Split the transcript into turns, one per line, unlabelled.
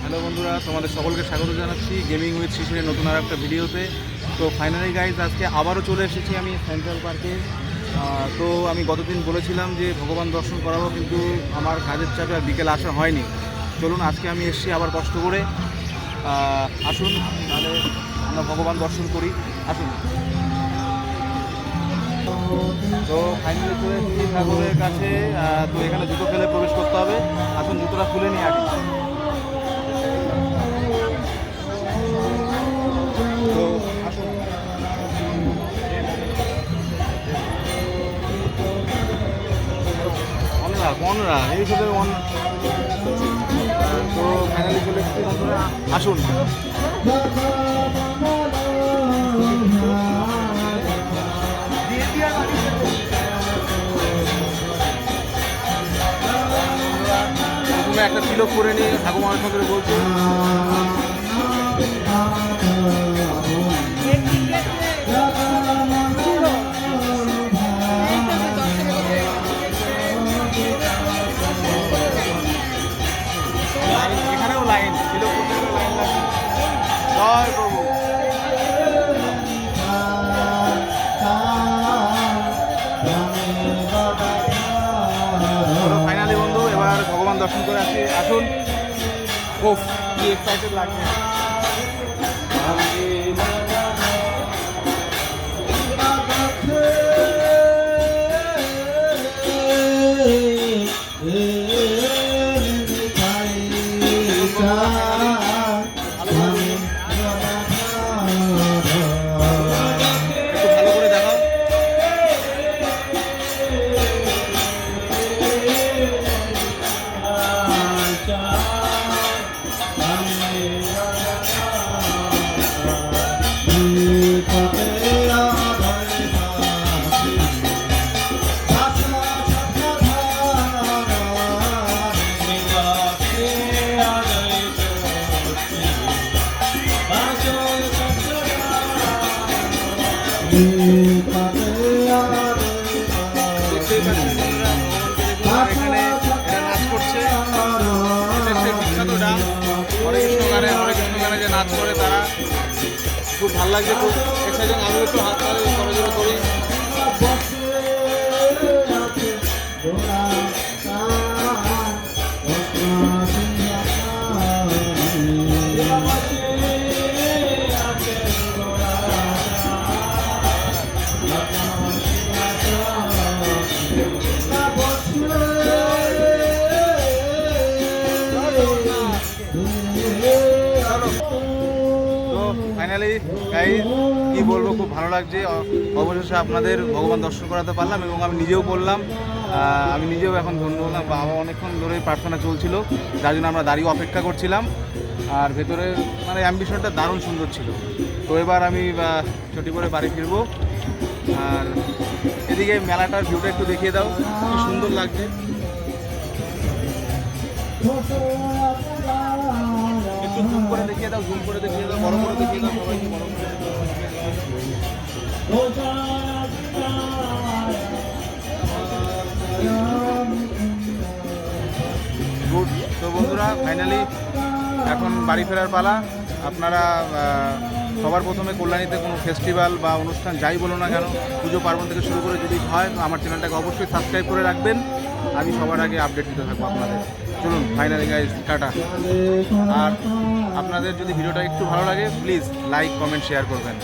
Hello বন্ধুরা, তোমাদের সকলকে স্বাগত জানাচ্ছি গেমিং উইথ শিশিরের নতুন আর একটা ভিডিওতে। তো ফাইনালি গাইজ আজকে আবারও চলে এসেছি আমি সেন্ট্রাল পার্কে। তো আমি গতদিন বলেছিলাম যে ভগবান দর্শন করাবো, কিন্তু আমার কাজের চাপে আর বিকেলে আসা হয়নি। চলুন আজকে আমি এসেছি আবার কষ্ট করে। আসুন তাহলে আমরা ভগবান দর্শন করি, আসুন। তো ফাইনালি চলে এসেছি ঠাকুরের কাছে। তো এখানে জুতো ফেলে প্রবেশ করতে হবে। আসুন জুতোটা খুলে নিয়ে আগে। তো আসুন, অনরা এই সাথে তো ফাইনালি চলে এসেছি বন্ধুরা, আসুন। প্রথমে একটা তিলক করে নিয়ে ঠাকুর মানুষ করে বলছে এখানেও লাইন, তিলক করতে লাইন লাগে। জয় প্রভু। ফাইনালি বন্ধু এবার ভগবান দর্শন করে আসি, আসুন। ওফ, কি এক্সাইটেড লাগছে। এখানে নাচ করছে, বিখ্যাত ডান্স হরে কৃষ্ণ গানে যে নাচ করে তারা, খুব ভালো লাগছে, খুব এক্সাইটিং। আমি একটু হাত তালে সরাসরি করি। ফাইনালি গাইস কী বলবো, খুব ভালো লাগছে। অবশেষে আপনাদের ভগবান দর্শন করাতে পারলাম এবং আমি নিজেও করলাম। আমি নিজেও এখন ধন্য হলাম। বাবা অনেকক্ষণ ধরে প্রার্থনা চলছিল, যার জন্য আমরা দাঁড়িয়ে অপেক্ষা করছিলাম। আর ভেতরে মানে অ্যাম্বিশনটা দারুণ সুন্দর ছিল। তো এবার আমি ছুটি করে বাড়ি ফিরবো। আর এদিকে মেলাটার ভিউটা একটু দেখিয়ে দাও, কি সুন্দর লাগছে। একটু জুম করে দেখিয়ে দাও, জুম করে দেখিয়ে দাও, বড় করে দেখিয়ে দাও, সবাইকে বড় করে। গুড। তো বন্ধুরা ফাইনালি এখন বাড়ি ফেরার পালা। আপনারা সবার প্রথমে কল্যাণীতে কোনো ফেস্টিভ্যাল বা অনুষ্ঠান যাই বলো না কেন, পুজো পার্বণ থেকে শুরু করে যদি হয়, আমার চ্যানেলটাকে অবশ্যই সাবস্ক্রাইব করে রাখবেন। আমি সবার আগে আপডেট দিতে থাকবো আপনাদের। চলুন ফাইনালি গাইস, টাটা। আর আপনাদের যদি ভিডিওটা একটু ভালো লাগে প্লিজ লাইক, কমেন্ট, শেয়ার করবেন।